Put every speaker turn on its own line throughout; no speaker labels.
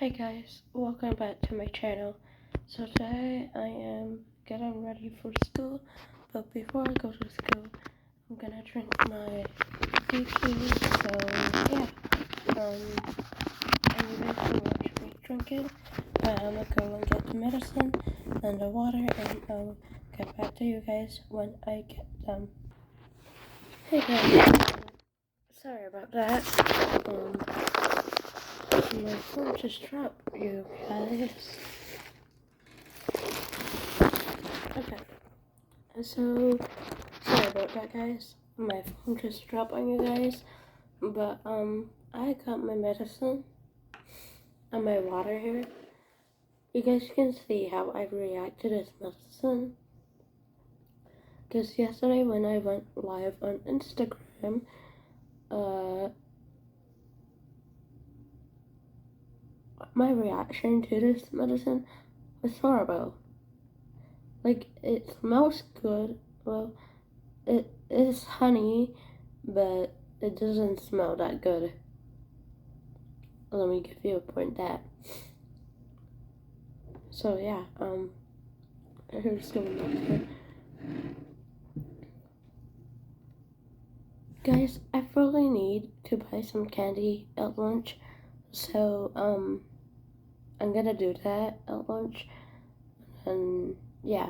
Hey guys, welcome back to my channel. So today I am getting ready for school, but before I go to school, I'm gonna drink my DQ. So yeah, and you guys can watch me drinking. But I'm gonna go and get the medicine and the water, and I'll get back to you guys when I get them. Hey guys, sorry about that. My phone just dropped, you guys. Okay, so sorry about that, guys. My phone just dropped on you guys, but I got my medicine and my water here. You guys can see how I react to this medicine. Because yesterday when I went live on Instagram, my reaction to this medicine was horrible. Like, it smells good. Well, it is honey, but it doesn't smell that good. Let me give you a point that. So yeah, here's going on here. Guys, I really need to buy some candy at lunch. So, I'm gonna do that at lunch. And yeah.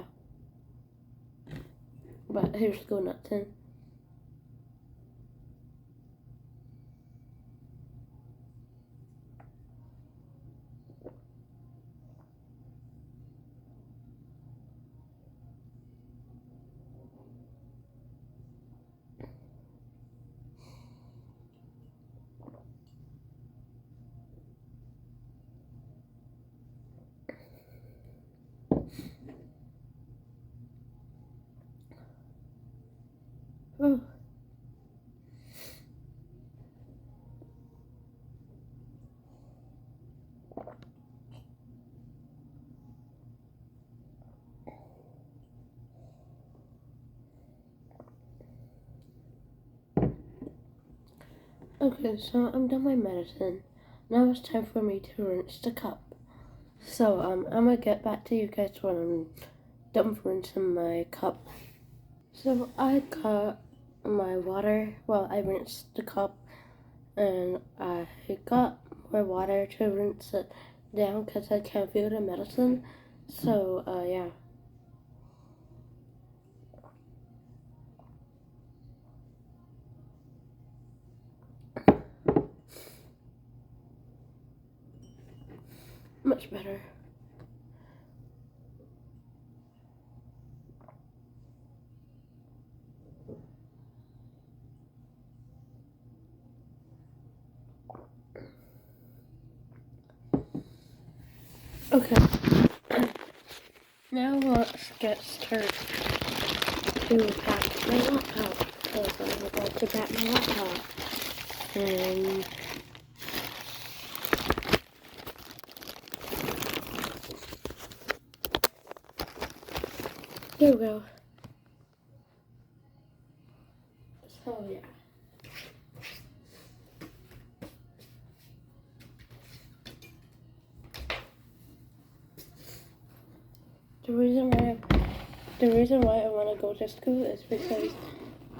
But here's go nuts. Oh. Okay, so I'm done my medicine. Now it's time for me to rinse the cup. So, I'm gonna get back to you guys when I'm done rinsing my cup. So, I got my water. Well, I rinsed the cup, and I got more water to rinse it down because I can't feel the medicine. So, yeah. Much better. Okay. Now let's get started to pack my laptop, because I'm about to pack my laptop. And here we go. So yeah. The reason why I want to go to school is because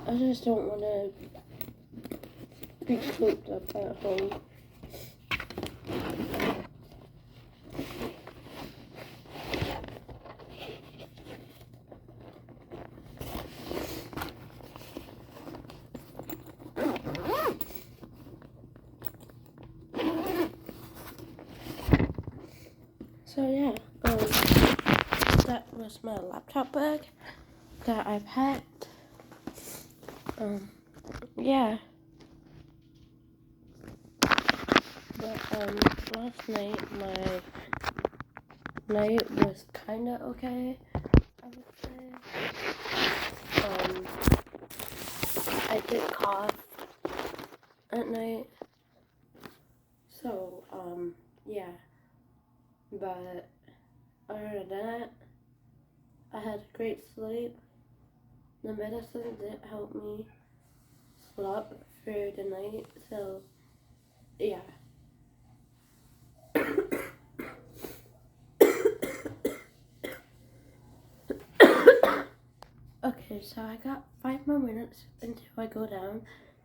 I just don't want to be cooped up at home. So yeah, that was my laptop bag that I packed. Yeah. But last night my night was kinda okay, I would say. I did cough at night. So, yeah. But other than that, I had a great sleep. The medicine did help me sleep through the night, so yeah. Okay, so I got 5 more minutes until I go down.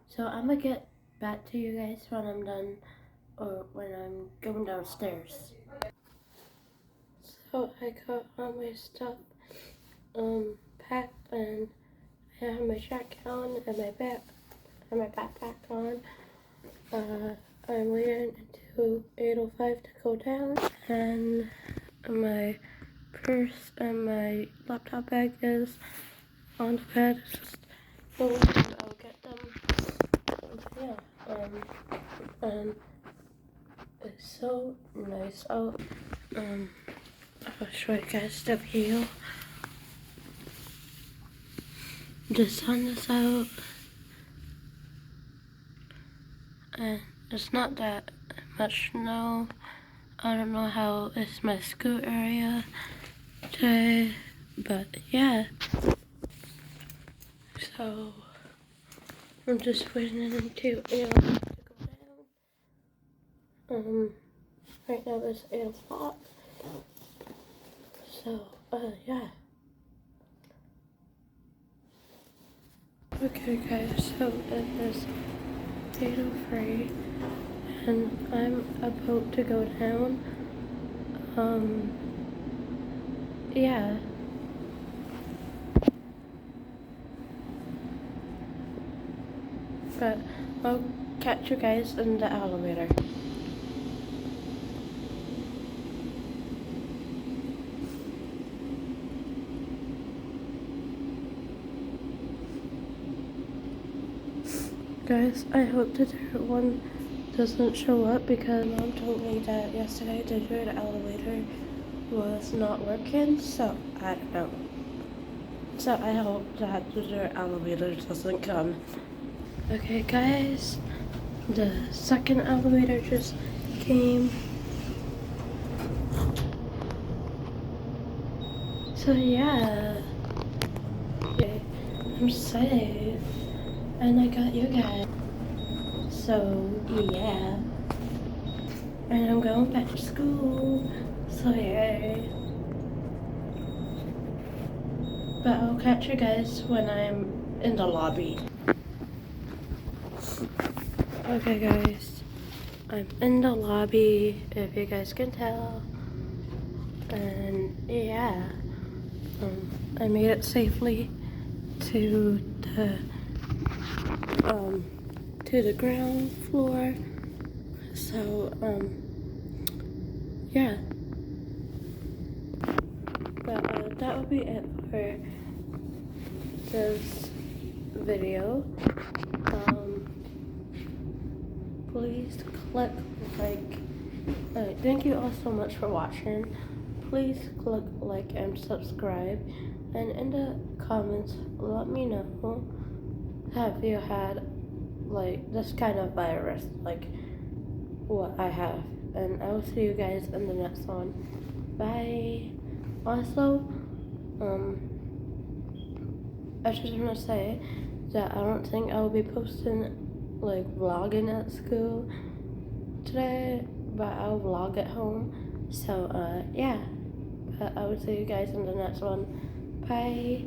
So I'm gonna get back to you guys when I'm done or when I'm going downstairs. So I got all my stuff packed, and I have my jacket on and my backpack on. I'm waiting until 8:05 to go down, and my purse and my laptop bag is on the bed. So I'll get them. Yeah, and it's so nice out. I'll show you guys the view. The sun is out, and it's not that much snow. I don't know how it's my school area today, but yeah. So I'm just waiting until 8 o'clock to go down. Right now it's 8 o'clock. So yeah. Okay guys, so it is 8:03 and I'm about to go down. Yeah. But I'll catch you guys in the elevator. Guys, I hope the third one doesn't show up because Mom told me that yesterday the third elevator was not working, so I don't know. So I hope that the third elevator doesn't come. Okay guys, the second elevator just came. So yeah, okay, I'm safe and I got you guys. So yeah, and I'm going back to school, so yay. But I'll catch you guys when I'm in the lobby. Okay guys, I'm in the lobby, if you guys can tell. And yeah, I made it safely to the ground floor. So yeah. But that would be it for this video. Please click like. Thank you all so much for watching. Please click like and subscribe. And in the comments, let me know, have you had like this kind of virus, like what I have. And I will see you guys in the next one. Bye. Also, I just want to say that I don't think I will be posting like vlogging at school today, but I'll vlog at home. So yeah, but I will see you guys in the next one. Bye.